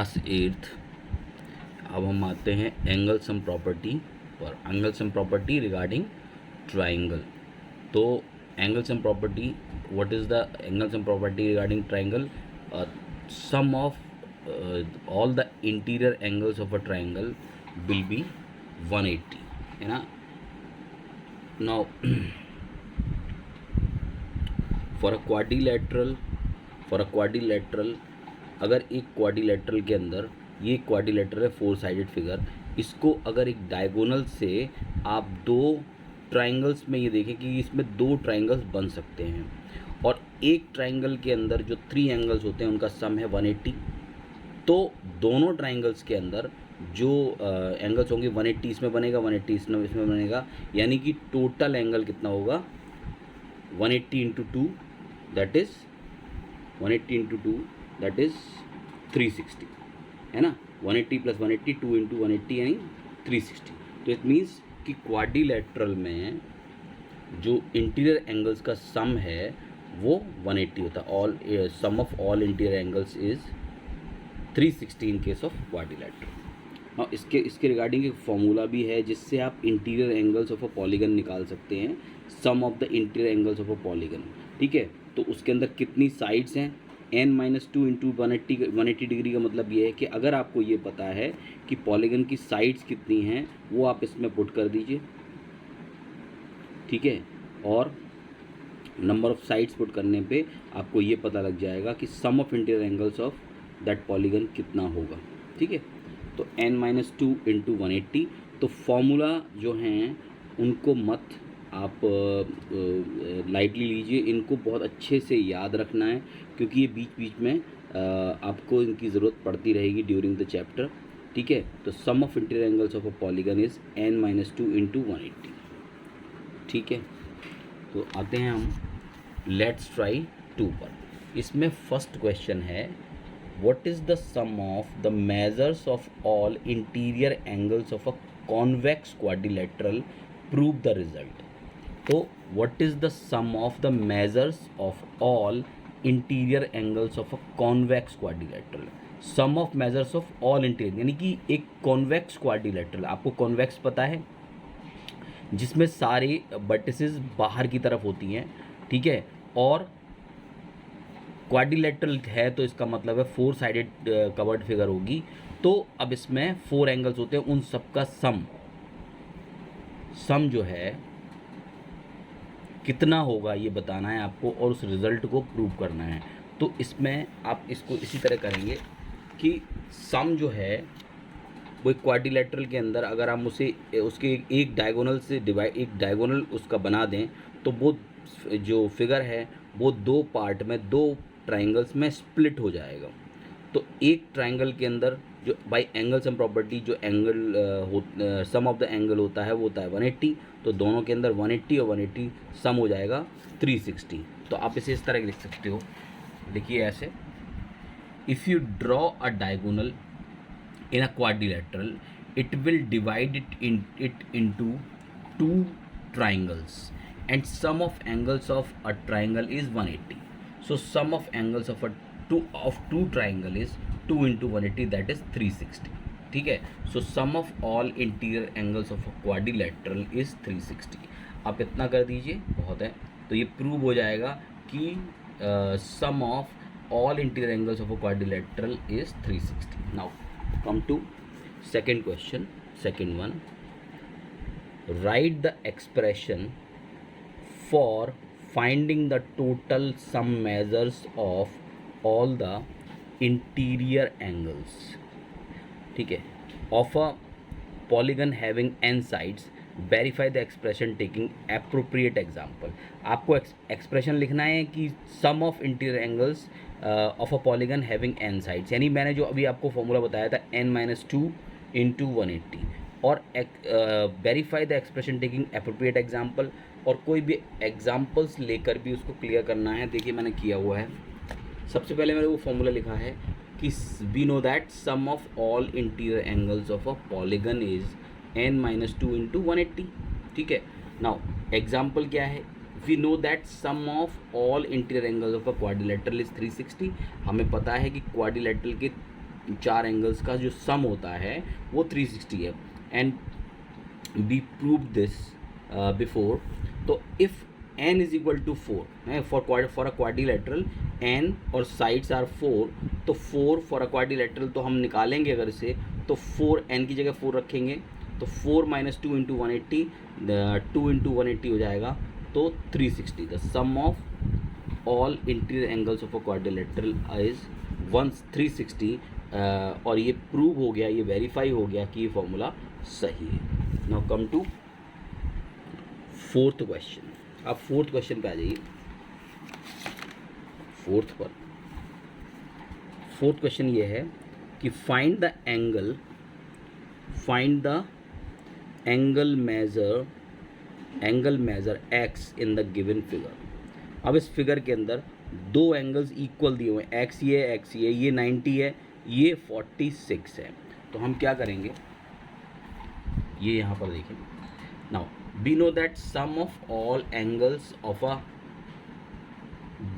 Class 8th। अब हम आते हैं एंगल सम प्रॉपर्टी पर। Angle sum property regarding triangle. तो angle sum property, what is the angle sum property regarding triangle? Sum of all the interior angles of a triangle will be 180, है ना। Now for a quadrilateral, अगर एक quadrilateral के अंदर, ये quadrilateral है 4 sided figure, इसको अगर एक डायगोनल से आप दो ट्राइंगल्स में ये देखें कि इसमें 2 ट्राइंगल्स बन सकते हैं, और एक ट्राइंगल के अंदर जो 3 एंगल्स होते हैं उनका सम है 180। तो दोनों ट्राइंगल्स के अंदर जो एंगल्स होंगे 180 इसमें बनेगा, 180 इसमें बनेगा, यानी कि टोटल एंगल कितना होगा 180 into 2, that is 180 into 2 that is 360, है ना। 180 प्लस 180, 2 इंटू 180 यानी 360। तो इट मीन्स कि क्वाड्रिलेटरल में जो इंटीरियर एंगल्स का सम है वो 180 होता है। All sum of all interior angles is 360 in case of quadrilateral. और इसके रिगार्डिंग एक फॉर्मूला भी है जिससे आप interior angles of a polygon निकाल सकते हैं, sum of the interior angles of a polygon. ठीक है, तो उसके अंदर कितनी साइड्स हैं, n-2 इंटू 180 डिग्री का मतलब ये है कि अगर आपको ये पता है कि पॉलीगन की साइड्स कितनी हैं वो आप इसमें पुट कर दीजिए, ठीक है। और नंबर ऑफ साइड्स पुट करने पे आपको ये पता लग जाएगा कि sum of interior angles of that polygon कितना होगा, ठीक है। तो n-2 इंटू 180। तो फॉर्मूला जो हैं उनको मत आप लाइटली लीजिए, इनको बहुत अच्छे से याद रखना है क्योंकि ये बीच बीच में आपको इनकी ज़रूरत पड़ती रहेगी ड्यूरिंग द चैप्टर, ठीक है। तो sum of interior angles of a polygon is n-2 into 180, ठीक है। तो आते हैं हम लेट्स ट्राई 2 पर। इसमें फर्स्ट क्वेश्चन है, what is the sum of the measures of all interior angles of a convex quadrilateral? Prove the result. तो what is the sum of the measures of all interior angles of a convex quadrilateral? Sum of measures of all interior, यानी कि एक convex quadrilateral, आपको convex पता है जिसमें सारे vertices बाहर की तरफ होती हैं, ठीक है। और क्वाड्रिलेटरल है तो इसका मतलब है 4 साइडेड कवर्ड फिगर होगी। तो अब इसमें 4 एंगल्स होते हैं, उन सब का सम जो है कितना होगा ये बताना है आपको और उस रिज़ल्ट को प्रूव करना है। तो इसमें आप इसको इसी तरह करेंगे कि सम जो है वो एक क्वाड्रिलेटरल के अंदर अगर हम उसे उसके एक डायगोनल से एक डायगोनल उसका बना दें तो वो जो फिगर है वो 2 पार्ट में 2 ट्राइंगल्स में स्प्लिट हो जाएगा। तो एक ट्राइंगल के अंदर जो बाय एंगल सम प्रॉपर्टी जो angle sum of the angle होता है वो होता है 180। तो दोनों के अंदर 180 और 180 सम हो जाएगा 360। तो आप इसे इस तरह लिख सकते हो, देखिए ऐसे, if you draw a diagonal in a quadrilateral it will divide it into 2 triangles and sum of angles of a triangle is 180. So sum of angles of two triangle is 2 into 180, that is 360, ठीक है। So sum of all interior angles of a quadrilateral is 360। आप इतना कर दीजिए, बहुत है। तो ये प्रूव हो जाएगा कि sum of all interior angles of a quadrilateral is 360। Now come to second question, second one. Write the expression for finding the total sum measures of all the interior angles, ठीक है, of a polygon having n sides. Verify the expression taking appropriate example. आपको expression लिखना है कि sum of interior angles of a polygon having n sides, यानी मैंने जो अभी आपको फॉर्मूला बताया था n-2 इंटू 180, और verify the expression taking appropriate example, और कोई भी एग्जाम्पल्स लेकर भी उसको क्लियर करना है। देखिए मैंने किया हुआ है, सबसे पहले मैंने वो फॉर्मूला लिखा है कि we know that sum of all interior angles of a polygon is n-2 into 180, ठीक है। नाउ एग्जाम्पल क्या है, we know that sum of all interior angles of a quadrilateral is 360। हमें पता है कि क्वाड्रिलेटरल के चार एंगल्स का जो सम होता है वो 360 है। And we prove this before. तो if n is equal to 4 है फॉर अ क्वाड्रिलेटरल n और साइड्स आर 4, तो 4 फॉर अ क्वाड्रिलेटरल तो हम निकालेंगे अगर इसे, तो 4 n की जगह 4 रखेंगे, तो 4 माइनस 2 इंटू 180, 2 इंटू 180 हो जाएगा, तो 360। The sum of all interior angles of a quadrilateral is 360। और ये प्रूव हो गया, ये वेरीफाई हो गया कि ये फॉर्मूला सही है। Now come to fourth question. आप फोर्थ क्वेश्चन पे आ जाइए। फोर्थ क्वेश्चन ये है कि find the angle measure X in the given figure. अब इस फिगर के अंदर दो एंगल्स इक्वल दिए हुए हैं, एक्स ये 90 है, ये 46 है। तो हम क्या करेंगे, ये यहाँ पर देखें। Now we know that sum of all angles of a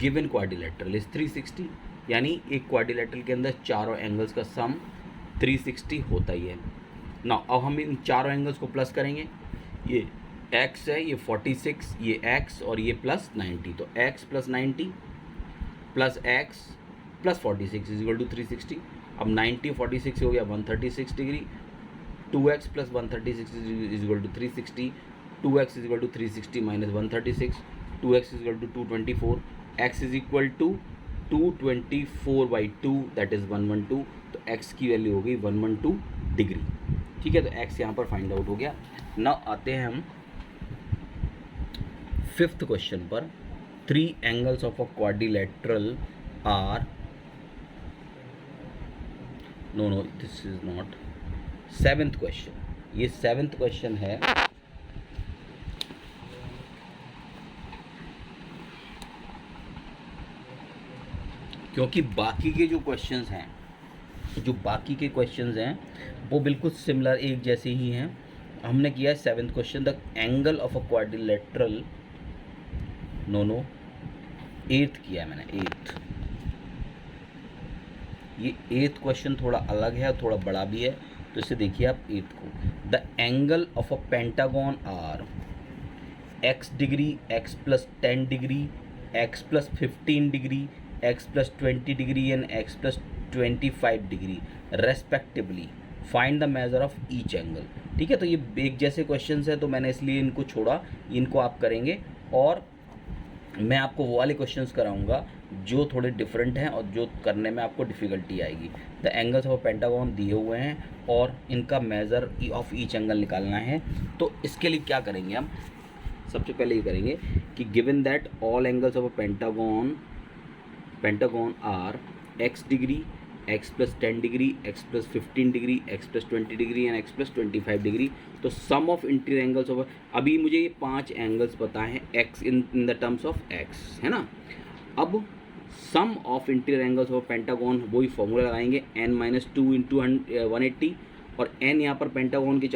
given quadrilateral is 360, यानी एक क्वाड्रिलेटरल के अंदर चारों एंगल्स का सम 360 होता ही है। नाउ अब हम इन चारों एंगल्स को प्लस करेंगे। ये x है, ये 46, ये x और ये प्लस 90, तो x plus 90 plus x plus 46 is equal to 360। अब 90 46 हो गया 136 degree, 2x plus 136 is equal to 360, 2x is equal to 360 minus 136, 2x is equal to 224, x is equal to 224/2 that is 112। तो x की value हो गई 112 degree. ठीक है, तो x यहाँ पर फाइंड आउट हो गया। नाउ आते हैं हम फिफ्थ क्वेश्चन पर। 3 angles of a quadrilateral are, no this is not seventh question. ये सेवेंथ क्वेश्चन है। क्योंकि बाकी के जो क्वेश्चंस हैं, वो बिल्कुल सिमिलर एक जैसे ही हैं। हमने किया है seventh question, the angle of a quadrilateral, no eighth किया है मैंने, एट्थ। ये एट्थ क्वेश्चन थोड़ा अलग है और थोड़ा बड़ा भी है, तो इसे देखिए आप एट्थ को। The angle of a pentagon are x degree, x plus 10 degree, x plus 15 degree, x plus 20 degree and x plus 25 degree respectively. Find the measure of each angle. ठीक है, तो ये एक जैसे क्वेश्चंस है, तो मैंने इसलिए इनको छोड़ा, इनको आप करेंगे। और मैं आपको वो वाले क्वेश्चंस कराऊंगा जो थोड़े डिफरेंट हैं और जो करने में आपको डिफ़िकल्टी आएगी। द एंगल्स ऑफ पेंटागन दिए हुए हैं और इनका मेज़र ऑफ ईच एंगल निकालना है। तो इसके लिए क्या करेंगे हम, सबसे पहले ये करेंगे कि given that all angles of a pentagon are x degree, x plus 10 degree, x plus 15 degree, x plus 20 degree and x plus 25 degree. तो sum of interior angles of, अभी मुझे ये 5 एंगल्स पता है x in the terms of x, है ना। अब sum of interior angles of pentagon, वही फॉर्मूला लगाएंगे, n माइनस 2 इंटू 180, और n यहाँ पर पेंटागन के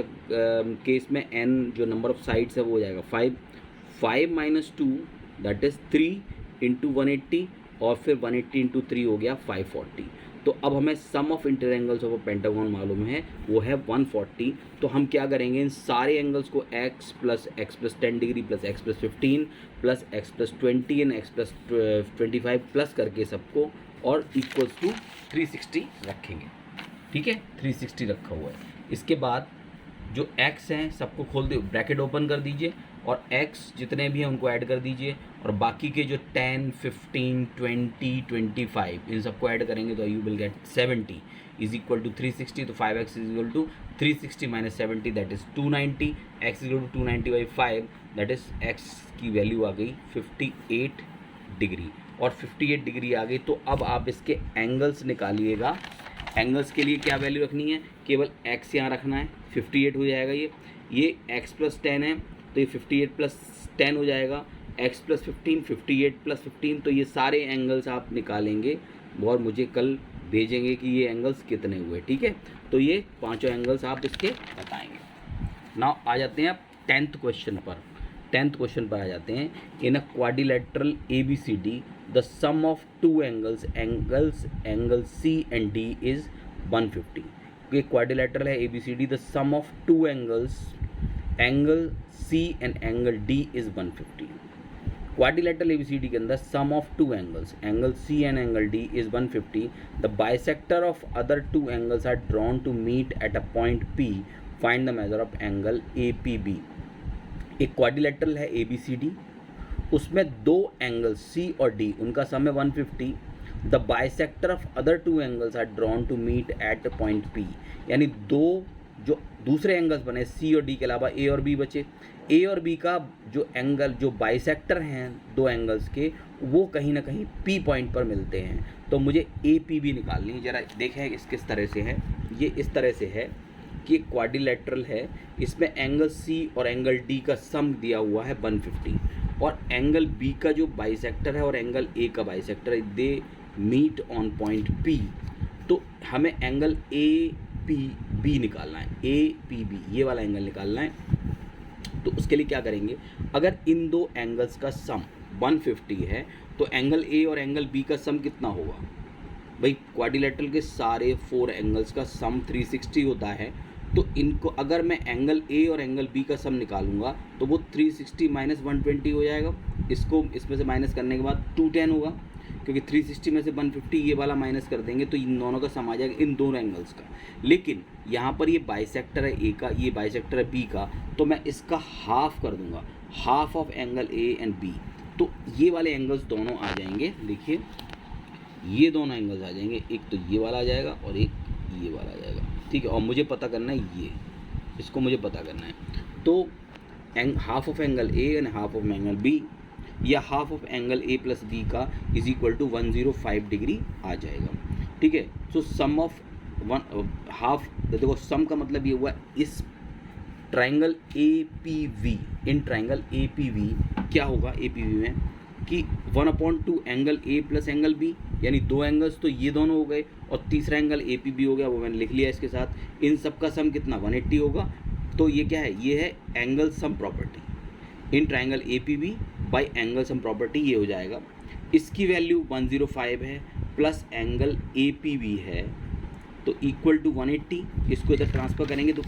केस में n जो नंबर ऑफ साइड्स है वो हो जाएगा 5 माइनस 2 दैट इज़ 3 इंटू 180, और फिर 180 इंटू 3 हो गया 540। तो अब हमें sum of interior angles of pentagon मालूम है, वो है 140। तो हम क्या करेंगे, इन सारे एंगल्स को x plus 10 degree plus x plus 15 plus x plus 20 and x plus 25 plus करके सबको, और इक्वल्स टू 360 रखेंगे। ठीक है, 360 रखा हुआ है। इसके बाद जो x हैं सबको खोल दे, ब्रैकेट ओपन कर दीजिए, और x जितने भी हैं उनको ऐड कर दीजिए, और बाकी के जो 10, 15, 20, 25 इन सबको ऐड करेंगे तो you will get 70 is equal to 360। तो 5x is equal to 360 minus 70 that is 290, x is equal to 290/5 that is x की वैल्यू आ गई 58 डिग्री, और 58 डिग्री आ गई। तो अब आप इसके एंगल्स निकालिएगा। एंगल्स के लिए क्या वैल्यू रखनी है, केवल x यहाँ रखना है, 58 हो जाएगा। ये x प्लस 10 है, तो ये 58 प्लस 10 हो जाएगा, x प्लस 15, 58 प्लस 15। तो ये सारे एंगल्स आप निकालेंगे और मुझे कल भेजेंगे कि ये एंगल्स कितने हुए। ठीक है, तो ये पांचों एंगल्स आप इसके बताएंगे। नाउ आ जाते हैं आप 10th क्वेश्चन पर आ जाते हैं। In a quadrilateral ABCD the sum of two angle C and D is 150। ये क्वाड्रिलेटरल है ABCD, the sum of two angles, angle C and angle D is 150। Quadrilateral ABCD के अंदर sum of two angles, angle C and angle D is 150। The bisector of other two angles are drawn to meet at a point P, find the measure of angle APB। एक quadrilateral है ABCD, उसमें दो angle C और D, उनका sum है 150। The bisector of other two angles are drawn to meet at point P, यानी दो जो दूसरे एंगल्स बने C और D के अलावा A और B बचे, A और B का जो एंगल, जो बाइसेक्टर हैं दो एंगल्स के, वो कहीं ना कहीं P पॉइंट पर मिलते हैं। तो मुझे APB निकालनी है। ज़रा देखें इस किस तरह से है, ये इस तरह से है कि एक क्वाड्रिलेटरल है, इसमें एंगल C और एंगल D का सम दिया हुआ है 150, और एंगल B का जो बाइसेक्टर है और एंगल A का बाइसेक्टर है, they meet on point P। तो हमें एंगल APB निकालना है, APB ये वाला एंगल निकालना है। तो उसके लिए क्या करेंगे, अगर इन दो एंगल्स का सम 150 है तो एंगल A और एंगल B का सम कितना होगा? भाई क्वाड्रिलेटरल के सारे 4 एंगल्स का सम 360 होता है, तो इनको अगर मैं एंगल A और एंगल B का सम निकालूंगा तो वो 360 माइनस 120 हो जाएगा। इसको इसमें से माइनस करने के बाद 210 होगा, क्योंकि 360 में से 150 ये वाला माइनस कर देंगे तो इन दोनों का सम आ जाएगा, इन दोनों एंगल्स का। लेकिन यहाँ पर ये बाइसेक्टर है A का, ये बाइसेक्टर है B का, तो मैं इसका हाफ कर दूंगा, half of angle A and B। तो ये वाले एंगल्स दोनों आ जाएंगे, देखिए ये दोनों एंगल्स आ जाएंगे, एक तो ये वाला आ जाएगा और एक ये वाला आ जाएगा, ठीक है। और मुझे पता करना है ये, इसको मुझे पता करना है। तो half of angle A and half of angle B, या half of angle A plus B का इज इक्वल टू 105 डिग्री आ जाएगा, ठीक है। सो सम ऑफ हाफ, देखो सम का मतलब ये हुआ इस triangle APV, in triangle APV क्या होगा APV में कि 1/2 angle A plus angle B, यानी दो एंगल्स तो ये दोनों हो गए और तीसरा एंगल APB हो गया, वो मैंने लिख लिया इसके साथ। इन सब का सम कितना 180 होगा। तो ये क्या है, ये है angle sum property in triangle APB by angle sum property, ये हो जाएगा। इसकी वैल्यू 105 है प्लस एंगल APB है, तो इक्वल टू 180। इसको इधर ट्रांसफ़र करेंगे तो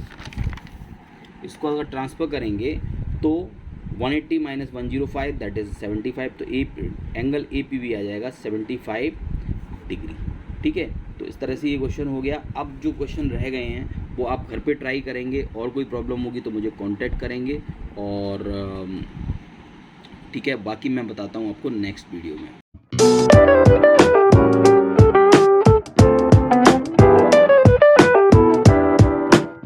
इसको अगर ट्रांसफ़र करेंगे तो 180 माइनस 105 दैट इज़ 75, तो एंगल APB आ जाएगा 75 डिग्री, ठीक है। तो इस तरह से ये क्वेश्चन हो गया। अब जो क्वेश्चन रह गए हैं वो आप घर पे ट्राई करेंगे, और कोई प्रॉब्लम होगी तो मुझे कांटेक्ट करेंगे, और ठीक है, बाकी मैं बताता हूँ आपको नेक्स्ट वीडियो में।